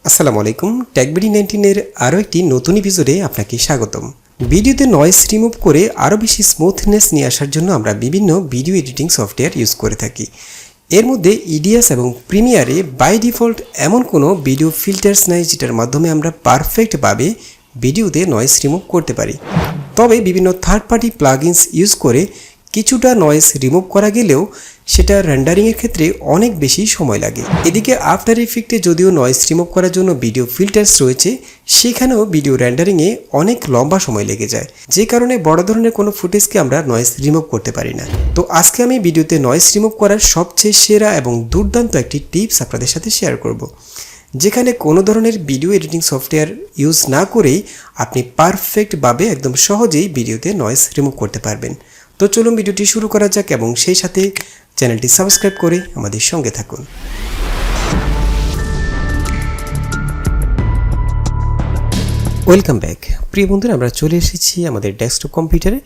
আসসালামু আলাইকুম টেকবিডি 19 এর আরও একটি নতুন এপিসোডে আপনাকে স্বাগতম। ভিডিওতে নয়েজ রিমুভ করে আরও বেশি স্মুথনেস নিয়ে আসার জন্য আমরা বিভিন্ন ভিডিও এডিটিং সফটওয়্যার ইউজ করে থাকি। এর মধ্যে ইডিয়াস এবং প্রিমিয়ারে বাই ডিফল্ট এমন কোনো ভিডিও ফিল্টার্স নাই যেটার মাধ্যমে আমরা পারফেক্টভাবে ভিডিওতে নয়েজ রিমুভ করতে পারি। তবে বিভিন্ন থার্ড পার্টি প্লাগইনস ইউজ করে কিছুটা নয়েজ রিমুভ করা গেলেও সেটা রেন্ডারিংয়ের ক্ষেত্রে অনেক বেশি সময় লাগে। এদিকে আফটার ইফেক্টে যদিও নয়েজ রিমুভ করার জন্য ভিডিও ফিল্টার্স রয়েছে, সেখানেও ভিডিও রেন্ডারিংয়ে অনেক লম্বা সময় লেগে যায়, যে কারণে বড় ধরনের কোনো ফুটেজকে আমরা নয়েজ রিমুভ করতে পারি না। তো আজকে আমি ভিডিওতে নয়েজ রিমুভ করার সবচেয়ে সেরা এবং দুর্দান্ত একটি টিপস আপনাদের সাথে শেয়ার করব, যেখানে কোনো ধরনের ভিডিও এডিটিং সফটওয়্যার ইউজ না করেই আপনি পারফেক্টভাবে একদম সহজেই ভিডিওতে নয়েজ রিমুভ করতে পারবেন। তো চলুন ভিডিওটি শুরু করা যাক এবং সেই সাথে চ্যানেলটি সাবস্ক্রাইব করে আমাদের সঙ্গে থাকুন। ওয়েলকাম ব্যাক প্রিয় বন্ধুরা, আমরা চলে এসেছি আমাদের ডেস্কটপ কম্পিউটারে।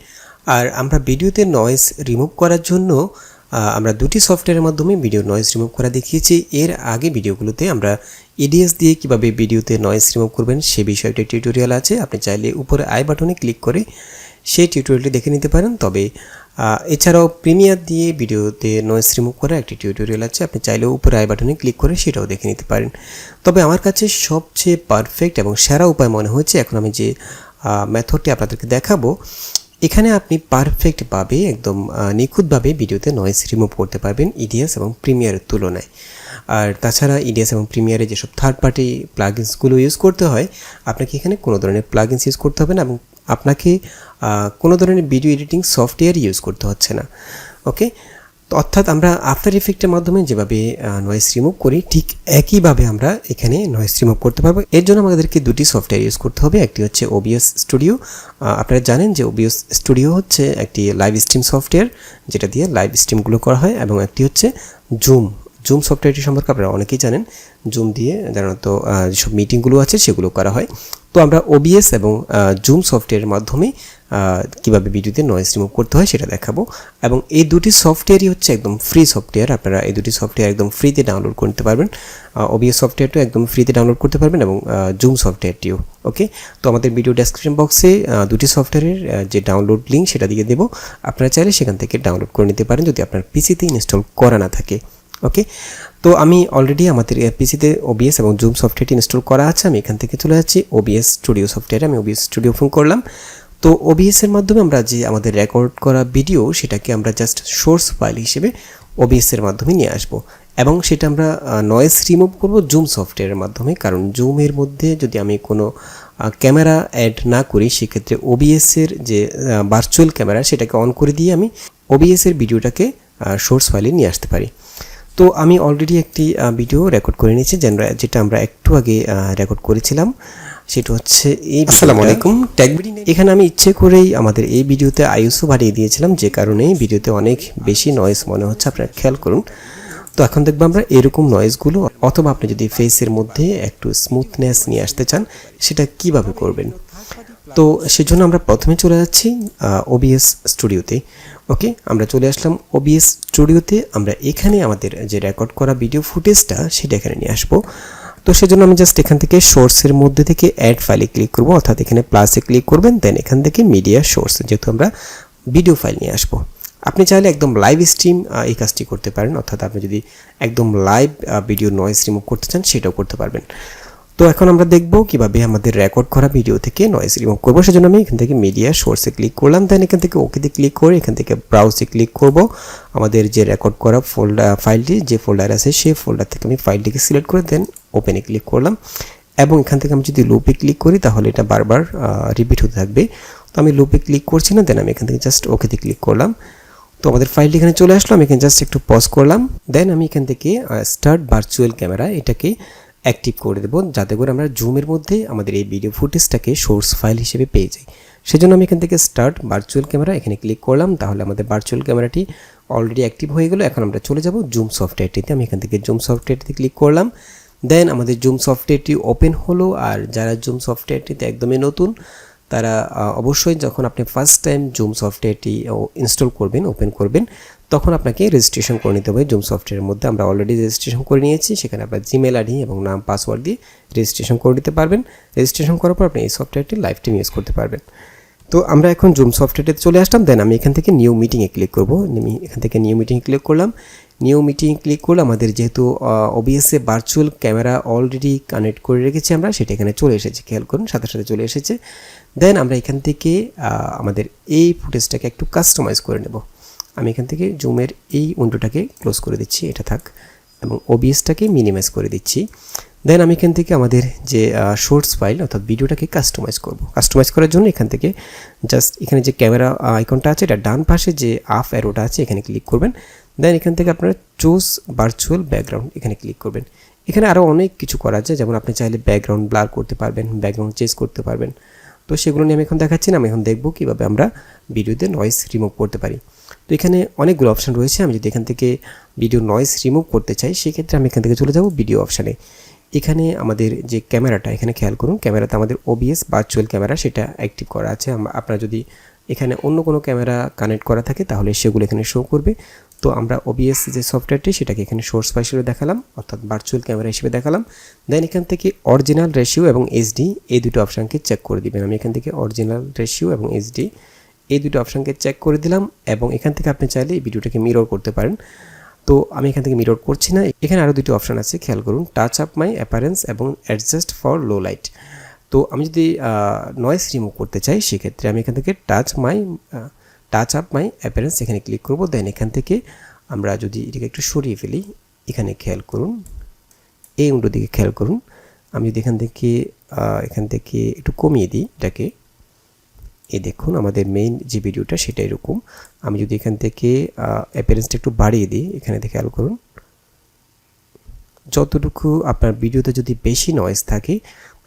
আর আমরা ভিডিওতে নয়েজ রিমুভ করার জন্য আমরা দুটি সফটওয়্যারের মাধ্যমে ভিডিও নয়েজ রিমুভ করা দেখিয়েছি। এর আগে ভিডিওগুলোতে আমরা এডিএস দিয়ে কিভাবে ভিডিওতে নয়েজ রিমুভ করবেন সে বিষয়টি টিউটোরিয়াল আছে। আপনি চাইলে উপরে আই বাটনে ক্লিক করে সেই টিউটোরিয়ালটি দেখে নিতে পারেন। তবে এছাড়াও প্রিমিয়ার দিয়ে ভিডিওতে নয়েজ রিমুভ করা একটি টিউটোরিয়াল আছে, আপনি চাইলেও উপরে আই বাটনে ক্লিক করে সেটাও দেখে নিতে পারেন। তবে আমার কাছে সবচেয়ে পারফেক্ট এবং সেরা উপায় মনে হয়েছে এখন আমি যে মেথডটি আপনাদেরকে দেখাবো, এখানে আপনি পারফেক্টভাবে একদম নিখুঁতভাবে ভিডিওতে নয়েজ রিমুভ করতে পারবেন ইডিএস এবং প্রিমিয়ারের তুলনায়। আর তাছাড়া ইডিএস এবং প্রিমিয়ারে যেসব থার্ড পার্টি প্লাগইনসগুলো ইউজ করতে হয়, আপনাকে এখানে কোনো ধরনের প্লাগইনস ইউজ করতে হবে না এবং আপনাকে কোনো ধরনের ভিডিও এডিটিং সফটওয়্যার ইউজ করতে হচ্ছে না। ওকে, তো অর্থাৎ আমরা আফটার ইফেক্টের মাধ্যমে যেভাবে নয়েজ রিমুভ করি ঠিক একইভাবে আমরা এখানে নয়েজ রিমুভ করতে পারবো। এর জন্য আমাদেরকে দুটি সফটওয়্যার ইউজ করতে হবে। একটি হচ্ছে ওবিএস স্টুডিও। আপনারা জানেন যে ওবিএস স্টুডিও হচ্ছে একটি লাইভ স্ট্রিম সফটওয়্যার, যেটা দিয়ে লাইভ স্ট্রিমগুলো করা হয়, এবং একটি হচ্ছে জুম সফটওয়্যারটি সম্পর্কে আপনারা অনেকেই জানেন। জুম দিয়ে সাধারণত যেসব মিটিংগুলো আছে সেগুলো করা হয়। তো আমরা ওবিএস এবং জুম সফটওয়্যারের মাধ্যমে কীভাবে ভিডিওতে নয়েজ রিমুভ করতে হয় সেটা দেখাবো। এবং এই দুটি সফটওয়্যারই হচ্ছে একদম ফ্রি সফটওয়্যার। আপনারা এই দুটি সফটওয়্যার একদম ফ্রিতে ডাউনলোড করতে পারবেন। ওবিএস সফটওয়্যারটিও একদম ফ্রিতে ডাউনলোড করতে পারবেন এবং জুম সফটওয়্যারটিও। ওকে, তো আমাদের ভিডিও ডেসক্রিপশন বক্সে দুটি সফটওয়্যারের যে ডাউনলোড লিঙ্ক সেটা দিয়ে দেবো। আপনারা চাইলে সেখান থেকে ডাউনলোড করে নিতে পারেন যদি আপনার পিসিতে ইনস্টল করা না থাকে। ওকে, তো আমি অলরেডি আমাদের পিসিতে ওবিএস এবং জুম সফটওয়্যারটি ইনস্টল করা আছে। আমি এখান থেকে চলে যাচ্ছি ওবিএস স্টুডিও সফটওয়্যারে। আমি ওবিএস স্টুডিও ওপেন করলাম। তো ওবিএসের মাধ্যমে আমরা যে আমাদের রেকর্ড করা ভিডিও সেটাকে আমরা জাস্ট সোর্স ফাইল হিসেবে ওবিএসের মাধ্যমে নিয়ে আসব এবং সেটা আমরা নয়েজ রিমুভ করব জুম সফটওয়্যারের মাধ্যমে। কারণ জুমের মধ্যে যদি আমি কোনো ক্যামেরা অ্যাড না করি, সেক্ষেত্রে ওবিএসের যে ভার্চুয়াল ক্যামেরা সেটাকে অন করে দিয়ে আমি ওবিএসের ভিডিওটাকে সোর্স ফাইলে নিয়ে আসতে পারি। তো আমি অলরেডি একটি ভিডিও রেকর্ড করে নিয়েছি, যেটা আমরা একটু আগে রেকর্ড করেছিলাম। সেটা হচ্ছে এই আসসালামু আলাইকুম টেকবিডি। এখানে আমি ইচ্ছে করেই আমাদের এই ভিডিওতে আইএসও বাড়িয়ে দিয়েছিলাম, যে কারণে ভিডিওতে অনেক বেশি নয়েজ মনে হচ্ছে। আপনারা খেয়াল করুন। তো এখন দেখবো আমরা এরকম নয়েজগুলো, অথবা আপনি যদি ফেসের মধ্যে একটু স্মুথনেস নিয়ে আসতে চান সেটা কিভাবে করবেন। তো সেজন্য আমরা প্রথমে চলে যাচ্ছি ওবিএস স্টুডিওতে। ওকে, আমরা চলে আসলাম ওবিএস স্টুডিওতে। আমরা এখানে আমাদের যে রেকর্ড করা ভিডিও ফুটেজটা সেটা এখানে নিয়ে আসবো। তো সেজন্য আমি জাস্ট এখান থেকে সোর্সের মধ্যে থেকে অ্যাড ফাইলে ক্লিক করব, অর্থাৎ এখানে প্লাসে ক্লিক করবেন। দেন এখান থেকে মিডিয়া সোর্স, যেহেতু আমরা ভিডিও ফাইল নিয়ে আসবো। আপনি চাইলে একদম লাইভ স্ট্রিম এই কাজটি করতে পারেন, অর্থাৎ আপনি যদি একদম লাইভ ভিডিও নয়েজ রিমুভ করতে চান সেটাও করতে পারবেন। তো এখন আমরা দেখব কিভাবে আমাদের রেকর্ড করা ভিডিও থেকে নয়েজ রিমুভ করব। সেজন্য আমি এখান থেকে মিডিয়া সোর্সে ক্লিক করলাম। দেন এখান থেকে ওকেতে ক্লিক করে এখান থেকে ব্রাউজে ক্লিক করব। আমাদের যে রেকর্ড করা ফাইলটি যে ফোল্ডার আছে সেই ফোল্ডার থেকে আমি ফাইলটিকে সিলেক্ট করে দেন ওপেনে ক্লিক করলাম। এবং এখান থেকে আমি যদি লুপে ক্লিক করি তাহলে এটা বারবার রিপিট হতে থাকবে। তো আমি লুপে ক্লিক করছি না, দেন আমি এখান থেকে জাস্ট ওকেতে ক্লিক করলাম। তো আমাদের ফাইলটি এখানে চলে আসলো। আমি এখানে জাস্ট একটু পজ করলাম। দেন আমি এখান থেকে স্টার্ট ভার্চুয়াল ক্যামেরা এটাকে অ্যাক্টিভ করে দেবো, যাতে করে আমরা জুমের মধ্যে আমাদের এই ভিডিও ফুটেজটাকে সোর্স ফাইল হিসেবে পেয়ে যাই। সেজন্য আমি এখান থেকে স্টার্ট ভার্চুয়াল ক্যামেরা এখানে ক্লিক করলাম। তাহলে আমাদের ভার্চুয়াল ক্যামেরাটি অলরেডি অ্যাক্টিভ হয়ে গেল। এখন আমরা চলে যাব জুম সফটওয়্যারটিতে। আমি এখান থেকে জুম সফটওয়্যারটিতে ক্লিক করলাম। দেন আমাদের জুম সফটওয়্যারটি ওপেন হলো। আর যারা জুম সফটওয়্যারটিতে একদমই নতুন, তারা অবশ্যই যখন আপনি ফার্স্ট টাইম জুম সফটওয়্যারটি ইনস্টল করবেন, ওপেন করবেন, তখন আপনাকে রেজিস্ট্রেশন করে নিতে হবে জুম সফটওয়্যারের মধ্যে। আমরা অলরেডি রেজিস্ট্রেশন করে নিয়েছি, সেখানে আপনার জিমেল আইডি এবং নাম পাসওয়ার্ড দিয়ে রেজিস্ট্রেশন করে নিতে পারবেন। রেজিস্ট্রেশন করার পর আপনি এই সফটওয়্যারটি লাইভ টাইম ইউজ করতে পারবেন। তো আমরা এখন জুম সফটওয়্যারটিতে চলে আসলাম। দেন আমি এখান থেকে নিউ মিটিংয়ে ক্লিক করব। আমি এখান থেকে নিউ মিটিংয়ে ক্লিক করলাম। নিউ মিটিং ক্লিক করলে আমাদের যেহেতু ওবিএসে ভার্চুয়াল ক্যামেরা অলরেডি কানেক্ট করে রেখেছি আমরা, সেটা এখানে চলে এসেছে, খেয়াল করুন সাথে সাথে চলে এসেছে। দেন আমরা এখান থেকে আমাদের এই ফুটেজটাকে একটু কাস্টমাইজ করে নেব। আমি এখান থেকে জুমের এই উইন্ডোটাকে ক্লোজ করে দিচ্ছি, এটা থাক, এবং ওবিএসটাকে মিনিমাইজ করে দিচ্ছি। দেন আমি এখান থেকে আমাদের যে শর্টস ফাইল অর্থাৎ ভিডিওটাকে কাস্টমাইজ করব। কাস্টমাইজ করার জন্য এখান থেকে জাস্ট এখানে যে ক্যামেরা আইকনটা আছে, এটা ডান পাশে যে আপ অ্যারোটা আছে এখানে ক্লিক করবেন। দেন এখান থেকে আপনারা চুজ ভার্চুয়াল ব্যাকগ্রাউন্ড এখানে ক্লিক করবেন। এখানে আরও অনেক কিছু করা যায়, যেমন আপনি চাইলে ব্যাকগ্রাউন্ড ব্লার করতে পারবেন, ব্যাকগ্রাউন্ড চেঞ্জ করতে পারবেন। তো সেগুলো নিয়ে আমি এখন দেখাচ্ছি না, আমি এখন দেখব কীভাবে আমরা ভিডিওতে নয়েজ রিমুভ করতে পারি। তো এখানে অনেকগুলো অপশান রয়েছে। আমি যদি এখান থেকে ভিডিও নয়েজ রিমুভ করতে চাই, সেক্ষেত্রে আমি এখান থেকে চলে যাব ভিডিও অপশানে। এখানে আমাদের যে ক্যামেরাটা, এখানে খেয়াল করুন ক্যামেরাতে আমাদের ওবিএস ভার্চুয়াল ক্যামেরা সেটা অ্যাক্টিভ করা আছে। আপনারা যদি এখানে অন্য কোনো ক্যামেরা কানেক্ট করা থাকে তাহলে সেগুলো এখানে শো করবে। তো আমরা ওবিএস যে সফটওয়্যারটি সেটাকে এখানে সোর্স ফাইল হিসেবে দেখালাম, অর্থাৎ ভার্চুয়াল ক্যামেরা হিসেবে দেখালাম। দেন এখান থেকে অরিজিনাল রেশিও এবং এইচডি এই দুটো অপশানকে চেক করে দিবেন। আমি এখান থেকে অরিজিনাল রেশিও এবং এইচডি এই দুটো অপশানকে চেক করে দিলাম, এবং এখান থেকে আপনি চাইলে এই ভিডিওটাকে মিরর করতে পারেন। তো আমি এখান থেকে মিরর করছি না। এখানে আরও দুটো অপশান আছে, খেয়াল করুন, টাচ আপ মাই অ্যাপারেন্স এবং অ্যাডজাস্ট ফর লো লাইট। তো আমি যদি নয়েজ রিমুভ করতে চাই, সেক্ষেত্রে আমি এখান থেকে টাচ আপ মাই অ্যাপারেন্স এখানে ক্লিক করব। দেন এখান থেকে আমরা যদি এটাকে একটু সরিয়ে ফেলি, এখানে খেয়াল করুন, এই উইন্ডো দিকে খেয়াল করুন। আমি যদি এখান থেকে একটু কমিয়ে দিই এটাকে, এই দেখুন আমাদের মেইন যে ভিডিওটা সেটা এরকম। আমি যদি এখান থেকে অ্যাপিয়ারেন্সটা একটু বাড়িয়ে দিই, এখানে খেয়াল করুন, যতটুকু আপনার ভিডিওতে যদি বেশি নয়েজ থাকে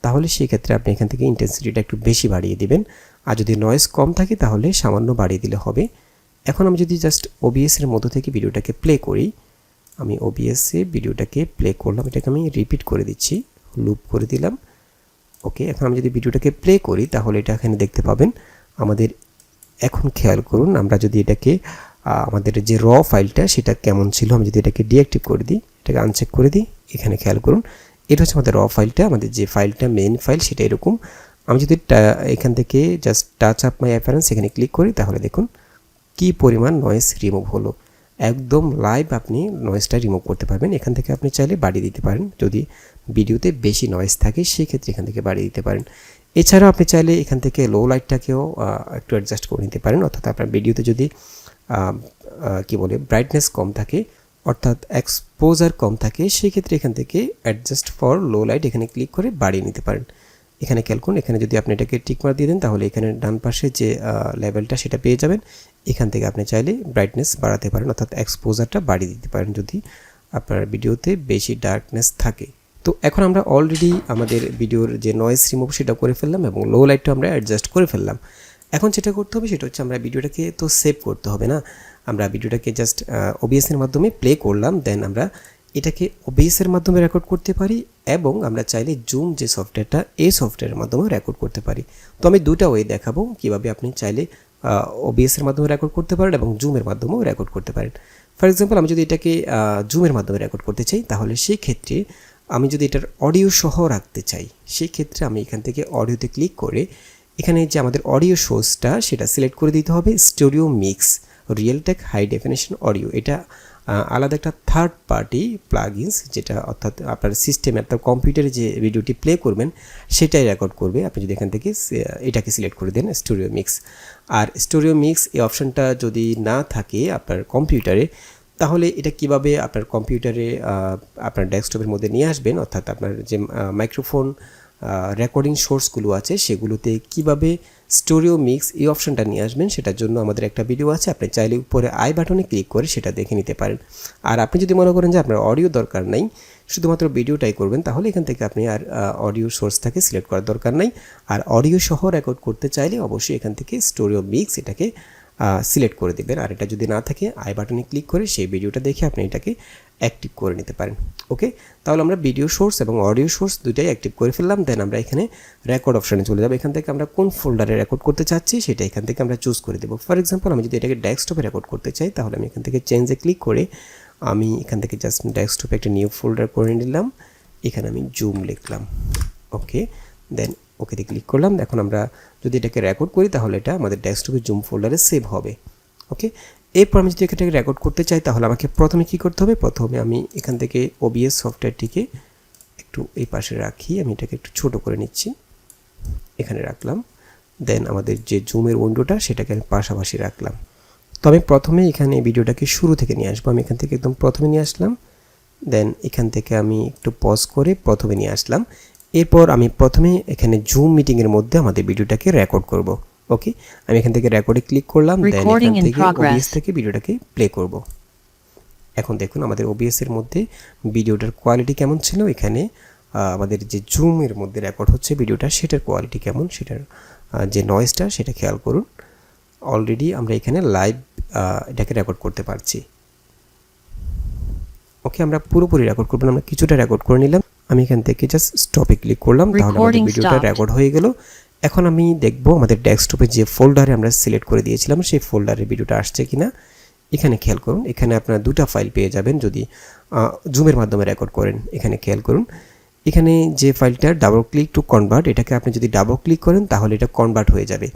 তাহলে সেই ক্ষেত্রে আপনি এখান থেকে ইন্টেন্সিটিটা একটু বেশি বাড়িয়ে দিবেন, আর যদি নয়েজ কম থাকে তাহলে সামান্য বাড়িয়ে দিলে হবে। এখন আমি যদি জাস্ট ওবিএসের মধ্য থেকে ভিডিওটাকে প্লে করি, আমি ওবিএসে ভিডিওটাকে প্লে করলাম, এটাকে আমি রিপিট করে দিচ্ছি, লুপ করে দিলাম। ওকে, এখন আমি যদি ভিডিওটাকে প্লে করি তাহলে এটা এখানে দেখতে পাবেন আমাদের। এখন খেয়াল করুন, আমরা যদি এটাকে আমাদের যে র ফাইলটা সেটা কেমন ছিল, আমি যদি এটাকে ডিঅ্যাক্টিভ করে দিই, এটাকে আনচেক করে দিই, এখানে খেয়াল করুন এটা হচ্ছে আমাদের র ফাইলটা, আমাদের যে ফাইলটা মেইন ফাইল সেটা এরকম। আমি যদি এখান থেকে জাস্ট টাচ আপ মাই অ্যাপারেন্স এখানে ক্লিক করি তাহলে দেখুন কি পরিমাণ নয়েজ রিমুভ হলো। একদম লাইভ আপনি নয়েজটা রিমুভ করতে পারবেন। এখান থেকে আপনি চাইলে বাড়িয়ে দিতে পারেন, যদি ভিডিওতে বেশি নয়েজ থাকে সেক্ষেত্রে এখান থেকে বাড়িয়ে দিতে পারেন। এছাড়াও আপনি চাইলে এখান থেকে লো লাইটটাকেও একটু অ্যাডজাস্ট করে নিতে পারেন, অর্থাৎ আপনার ভিডিওতে যদি ব্রাইটনেস কম থাকে অর্থাৎ এক্সপোজার কম থাকে, সেক্ষেত্রে এখান থেকে অ্যাডজাস্ট ফর লো লাইট এখানে ক্লিক করে বাড়িয়ে নিতে পারেন। এখানে খেয়াল করুন, এখানে যদি আপনি এটাকে টিকমার্ক দিয়ে দেন তাহলে এখানে ডান পাশে যে লেভেলটা সেটা পেয়ে যাবেন। এখান থেকে আপনি চাইলে ব্রাইটনেস বাড়াতে পারেন, অর্থাৎ এক্সপোজারটা বাড়িয়ে দিতে পারেন যদি আপনার ভিডিওতে বেশি ডার্কনেস থাকে। তো এখন আমরা অলরেডি আমাদের ভিডিওর যে নয়েজ রিমুভ সেটা করে ফেললাম এবং লো লাইটটা আমরা অ্যাডজাস্ট করে ফেললাম। এখন যেটা করতে হবে সেটা হচ্ছে আমরা ভিডিওটাকে তো সেভ করতে হবে না, আমরা ভিডিওটাকে জাস্ট ওবিএসের মাধ্যমে প্লে করলাম। দেন আমরা এটাকে ওবিএসের মাধ্যমে রেকর্ড করতে পারি, এবং আমরা চাইলে জুম যে সফটওয়্যারটা এই সফটওয়্যারের মাধ্যমে রেকর্ড করতে পারি। তো আমি দুটা ওয়ে দেখাবো কীভাবে আপনি চাইলে ওবিএসের মাধ্যমে রেকর্ড করতে পারেন এবং জুমের মাধ্যমেও রেকর্ড করতে পারেন। ফর এক্সাম্পল, আমি যদি এটাকে জুমের মাধ্যমে রেকর্ড করতে চাই তাহলে সেই ক্ষেত্রে আমি যদি এটার অডিও সহ রাখতে চাই, সেই ক্ষেত্রে আমি এখান থেকে অডিওতে ক্লিক করে এখানে যে আমাদের অডিও সোর্সটা সেটা সিলেক্ট করে দিতে হবে, studio mix Realtek high definition audio. এটা আলাদা একটা থার্ড পার্টি প্লাগইনস, যেটা অর্থাৎ আপনার সিস্টেমে আপনার কম্পিউটারে যে ভিডিওটি প্লে করবেন সেটাই রেকর্ড করবে। আপনি যদি এখান থেকে এটাকে সিলেক্ট করে দেন স্টুডিও মিক্স। আর স্টুডিও মিক্স এই অপশনটা যদি না থাকে আপনার কম্পিউটারে, তাহলে এটা কিভাবে আপনার কম্পিউটারে আপনার ডেস্কটপের মধ্যে নিয়ে আসবেন, অর্থাৎ আপনার যে মাইক্রোফোন রেকর্ডিং সোর্সগুলো আছে সেগুলোতে কিভাবে স্টুডিও মিক্স এই অপশনটা নিয়ে আসবেন, সেটার জন্য আমাদের একটা ভিডিও আছে, আপনি চাইলে উপরে আই বাটনে ক্লিক করে সেটা দেখে নিতে পারেন। আর আপনি যদি মনে করেন যে আপনার অডিও দরকার নাই, শুধুমাত্র ভিডিওটাই করবেন, তাহলে এখান থেকে আপনি আর অডিও সোর্সটাকে সিলেক্ট করার দরকার নাই। আর অডিও সহ রেকর্ড করতে চাইলে অবশ্যই এখান থেকে স্টুডিও মিক্স এটাকে সিলেক্ট করে দেবেন। আর এটা যদি না থাকে আই বাটনে ক্লিক করে সেই ভিডিওটা দেখে আপনি এটাকে অ্যাক্টিভ করে নিতে পারেন। ওকে, তাহলে আমরা ভিডিও সোর্স এবং অডিও সোর্স দুইটাই অ্যাক্টিভ করে ফেললাম। দেন আমরা এখানে রেকর্ড অপশানে চলে যাবো। এখান থেকে আমরা কোন ফোল্ডারে রেকর্ড করতে চাচ্ছি সেটা এখান থেকে আমরা চুজ করে দেবো। ফর এক্সাম্পল আমি যদি এটাকে ডেস্কটপে রেকর্ড করতে চাই তাহলে আমি এখান থেকে চেঞ্জে ক্লিক করে আমি এখান থেকে জাস্ট ডেস্কটপে একটা নিউ ফোল্ডার করে নিলাম। এখানে আমি জুম লিখলাম। ওকে, দেন ওকেতে ক্লিক করলাম। এখন আমরা যদি এটাকে রেকর্ড করি তাহলে এটা আমাদের ডেস্কটপে জুম ফোল্ডারে সেভ হবে। ওকে, এরপর আমি যদি এটাকে রেকর্ড করতে চাই তাহলে আমাকে প্রথমে কী করতে হবে, প্রথমে আমি এখান থেকে ওবিএস সফটওয়্যারটিকে একটু এই পাশে রাখি, আমি এটাকে একটু ছোট করে নিচ্ছি, এখানে রাখলাম। দেন আমাদের যে জুমের উইন্ডোটা সেটাকে আমি পাশাপাশি রাখলাম। তো আমি প্রথমে এখানে ভিডিওটাকে শুরু থেকে নিয়ে আসবো। আমি এখান থেকে একদম প্রথমে নিয়ে আসলাম। দেন এখান থেকে আমি একটু পজ করে প্রথমে নিয়ে আসলাম। এরপর আমি প্রথমে এখানে জুম মিটিংয়ের মধ্যে আমাদের ভিডিওটাকে রেকর্ড করব। ওকে, আমি এখান থেকে রেকর্ডে ক্লিক করলাম। দেন এখান থেকে ওবিএস থেকে ভিডিওটাকে প্লে করব। এখন দেখুন আমাদের ওবিএস এর মধ্যে ভিডিওটার কোয়ালিটি কেমন ছিল, এখানে আমাদের যে জুমের মধ্যে রেকর্ড হচ্ছে ভিডিওটা সেটার কোয়ালিটি কেমন, সেটার যে নয়েজটা সেটা খেয়াল করুন। অলরেডি আমরা এখানে লাইভ এটাকে রেকর্ড করতে পারছি। ওকে, আমরা পুরোপুরি রেকর্ড করব না, আমরা কিছুটা রেকর্ড করে নিলাম। আমি এখান থেকে জাস্ট স্টপে ক্লিক করলাম, তাহলে আমাদের ভিডিওটা রেকর্ড হয়ে গেল। এখন আমি দেখব আমাদের ডেস্কটপে যে ফোল্ডারে আমরা সিলেক্ট করে দিয়েছিলাম সেই ফোল্ডারে ভিডিওটা আসছে কিনা। এখানে খেয়াল করুন, এখানে আপনারা দুটো ফাইল পেয়ে যাবেন যদি জুমের মাধ্যমে রেকর্ড করেন। এখানে খেয়াল করুন, এখানে যে ফাইলটা ডাবল ক্লিক টু কনভার্ট, এটাকে আপনি যদি ডাবল ক্লিক করেন তাহলে এটা কনভার্ট হয়ে যাবে।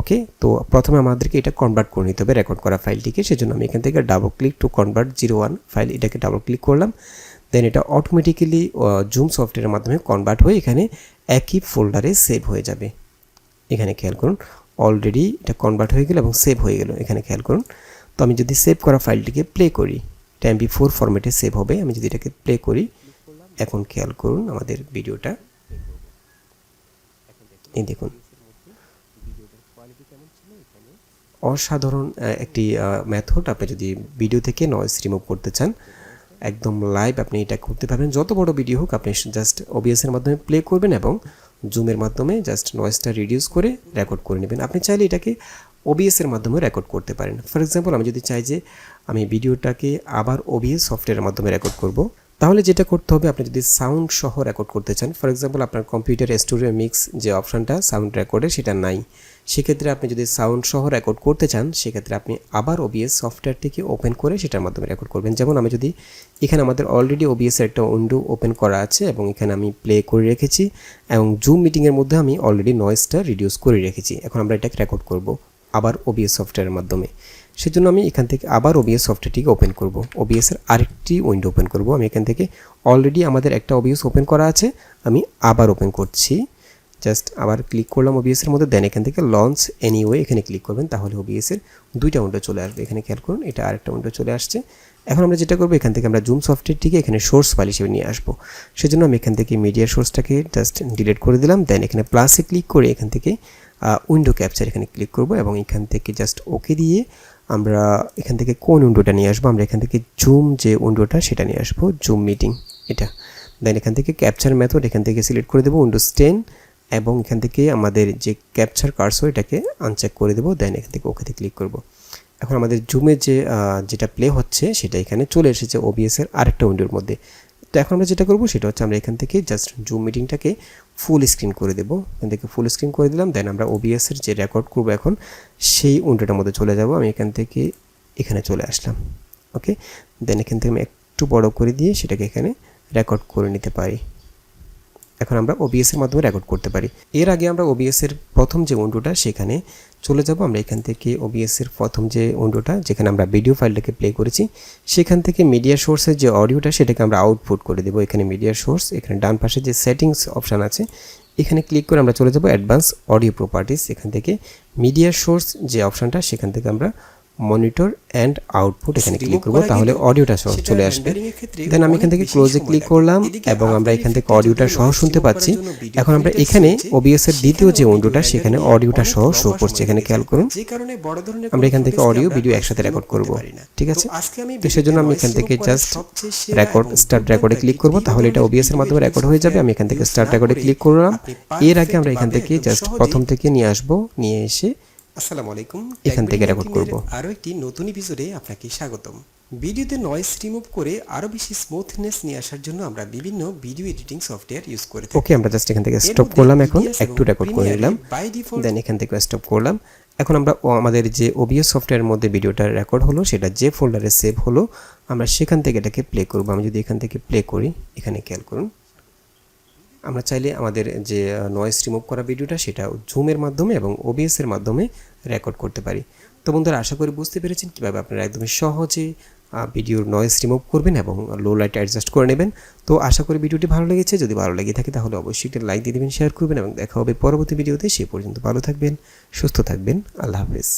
ওকে, তো প্রথমে আমাদেরকে এটা কনভার্ট করে নিতে হবে রেকর্ড করা ফাইলটিকে। সেজন্য আমি এখান থেকে double click to convert 01 file, এটাকে ডাবল ক্লিক করলাম। দেন এটা অটোমেটিক্যালি জুম সফটওয়্যারের মাধ্যমে কনভার্ট হয়ে এখানে একই ফোল্ডারে সেভ হয়ে যাবে। এখানে খেয়াল করুন, অলরেডি এটা কনভার্ট হয়ে গেল এবং সেভ হয়ে গেল। এখানে খেয়াল করুন, তো আমি যদি সেভ করা ফাইলটিকে প্লে করি, এটা MP4 ফরম্যাটে সেভ হবে। আমি যদি এটাকে প্লে করি, এখন খেয়াল করুন আমাদের ভিডিওটা, এই দেখুন অসাধারণ একটি মেথড। আপনি যদি ভিডিও থেকে নয়েজ রিমুভ করতে চান একদম লাইভ আপনি এটা করতে পারবেন। যত বড় ভিডিও হোক আপনি জাস্ট ওবিএস এর মাধ্যমে প্লে করবেন এবং জুমের মাধ্যমে জাস্ট নয়েজটা রিডিউস করে রেকর্ড করে নেবেন। আপনি চাইলে এটাকে ওবিএস এর মাধ্যমে রেকর্ড করতে পারেন। ফর এক্সাম্পল আমি যদি চাই যে আমি ভিডিওটাকে আবার ওবিএস সফটওয়্যারের মাধ্যমে রেকর্ড করব, তাহলে যেটা করতে হবে, আপনি যদি সাউন্ড সহ রেকর্ড করতে চান, ফর এক্সাম্পল আপনার কম্পিউটার স্টুডিও মিক্স যে অপশানটা সাউন্ড রেকর্ডে সেটা নাই, সেক্ষেত্রে আপনি যদি সাউন্ড সহ রেকর্ড করতে চান সেক্ষেত্রে আপনি আবার ওবিএস সফটওয়্যারটিকে ওপেন করে সেটার মাধ্যমে রেকর্ড করবেন। যেমন আমি যদি এখানে আমাদের অলরেডি ওবিএস এর একটা উইন্ডো ওপেন করা আছে এবং এখানে আমি প্লে করে রেখেছি এবং জুম মিটিংয়ের মধ্যে আমি অলরেডি নয়েজটা রিডিউস করে রেখেছি। এখন আমরা এটাকে রেকর্ড করব আবার ওবিএস সফটওয়্যারের মাধ্যমে। সেজন্য আমি এখান থেকে আবার ওবিএস সফটওয়্যারটিকে ওপেন করব, ওবিএস এর আরেকটি উইন্ডো ওপেন করব। আমি এখান থেকে অলরেডি আমাদের একটা ওবিএস ওপেন করা আছে, আমি আবার ওপেন করছি। জাস্ট আবার ক্লিক করলাম ওবিএস এর মধ্যে। দেন এখান থেকে লঞ্চ এনিওয়ে এখানে ক্লিক করবেন, তাহলে ওবিএস এর দুইটা উইন্ডো চলে আসবে। এখানে খেয়াল করুন, এটা আরেকটা উইন্ডো চলে আসছে। এখন আমরা যেটা করব, এখান থেকে আমরা জুম সফটওয়্যারটিকে এখানে সোর্স ফাইল হিসেবে নিয়ে আসবো। সেজন্য আমি এখান থেকে মিডিয়া সোর্সটাকে জাস্ট ডিলিট করে দিলাম। দেন এখানে প্লাসে ক্লিক করে এখান থেকে উইন্ডো ক্যাপচার এখানে ক্লিক করব এবং এখান থেকে জাস্ট ওকে দিয়ে আমরা এখান থেকে কোন উইন্ডোটা নিয়ে আসবো, আমরা এখান থেকে জুম যে উইন্ডোটা সেটা নিয়ে আসবো, জুম মিটিং এটা। দেন এখান থেকে ক্যাপচার মেথড এখান থেকে সিলেক্ট করে দেবো উইন্ডোজ 10 এবং এখান থেকে আমাদের যে ক্যাপচার কার্সর এটাকে আনচেক করে দেবো। দেন এখান থেকে ওকেতে ক্লিক করব। এখন আমাদের জুমে যেটা প্লে হচ্ছে সেটা এখানে চলে এসেছে ওবিএস এর আরেকটা উইন্ডোর মধ্যে। তো এখন আমরা যেটা করব সেটা হচ্ছে আমরা এখান থেকে জাস্ট জুম মিটিংটাকে ফুল স্ক্রিন করে দেবো। এখান থেকে ফুল স্ক্রিন করে দিলাম। দেন আমরা ওবিএস এর যে রেকর্ড করব এখন সেই উইন্ডোটার মধ্যে চলে যাব। আমি এখান থেকে এখানে চলে আসলাম। ওকে, দেন এখান থেকে আমি একটু বড় করে দিয়ে সেটাকে এখানে রেকর্ড করে নিতে পারি। এখন আমরা ওবিএস এর মাধ্যমে রেকর্ড করতে পারি। এর আগে আমরা ওবিএস এর প্রথম যে উইন্ডোটা সেখানে চলে যাব। আমরা এখান থেকে ওবিএস এর প্রথম যে উইন্ডোটা যেখানে আমরা ভিডিও ফাইলটাকে প্লে করেছি সেখান থেকে মিডিয়া সোর্সের যে অডিওটা সেটাকে আমরা আউটপুট করে দেব। এখানে মিডিয়া সোর্স, এখানে ডান পাশে যে সেটিংস অপশান আছে এখানে ক্লিক করে আমরা চলে যাব অ্যাডভান্স অডিও প্রপার্টিস। এখান থেকে মিডিয়া সোর্স যে অপশানটা সেখান থেকে আমরা মনিটর অ্যান্ড আউটপুট এখানে ক্লিক করব, তাহলে অডিওটা সহ চলে আসবে। দেন আমি এখান থেকে ক্লোজে ক্লিক করলাম এবং আমরা এখান থেকে অডিওটা সহ শুনতে পাচ্ছি। এখন আমরা এখানে ওবিএস এর দ্বিতীয় যে উইন্ডোটা সেখানে অডিওটা সহ শো করছে। এখানে খেয়াল করুন, আমরা এখান থেকে অডিও ভিডিও একসাথে রেকর্ড করব। ঠিক আছে, তো সেজন্য আমি এখান থেকে জাস্ট রেকর্ড স্টার্ট রেকর্ডে ক্লিক করব, তাহলে এটা ওবিএস এর মাধ্যমে রেকর্ড হয়ে যাবে। আমি এখান থেকে স্টার্ট রেকর্ডে ক্লিক করলাম। এর আগে আমরা এখান থেকে জাস্ট প্রথম থেকে নিয়ে আসবো, নিয়ে এসে আসসালামু আলাইকুম, এখান থেকে রেকর্ড করব। আরো একটি নতুন এপিসোডে আপনাকে স্বাগতম। ভিডিওতে নয়েজ রিমুভ করে আরো বেশি স্মুথনেস নিয়ে আসার জন্য আমরা বিভিন্ন ভিডিও এডিটিং সফটওয়্যার ইউজ করে থাকি। ওকে, আমরা জাস্ট এখান থেকে স্টপ করলাম, এখন একটু রেকর্ড করে নিলাম, দেন এখান থেকে স্টপ করলাম। এখন আমরা আমাদের যে ওবিএস সফটওয়্যারের মধ্যে ভিডিওটা রেকর্ড হলো সেটা যে ফোল্ডারে সেভ হলো আমরা সেখান থেকে এটাকে প্লে করব। আমি যদি এখান থেকে প্লে করি, এখানে খেয়াল করুন, আমরা চাইলে আমাদের যে নয়েজ রিমুভ করা ভিডিওটা সেটা জুমের মাধ্যমে এবং ওবিএস এর মাধ্যমে রেকর্ড করতে পারি। তো বন্ধুরা, আশা করি বুঝতে পেরেছেন কীভাবে আপনারা একদমই সহজে ভিডিওর নয়েজ রিমুভ করবেন এবং লো লাইট অ্যাডজাস্ট করে নেবেন। তো আশা করি ভিডিওটি ভালো লেগেছে। যদি ভালো লেগে থাকে তাহলে অবশ্যই একটা লাইক দিয়ে দেবেন, শেয়ার করবেন এবং দেখা হবে পরবর্তী ভিডিওতে। সে পর্যন্ত ভালো থাকবেন, সুস্থ থাকবেন। আল্লাহ হাফেজ।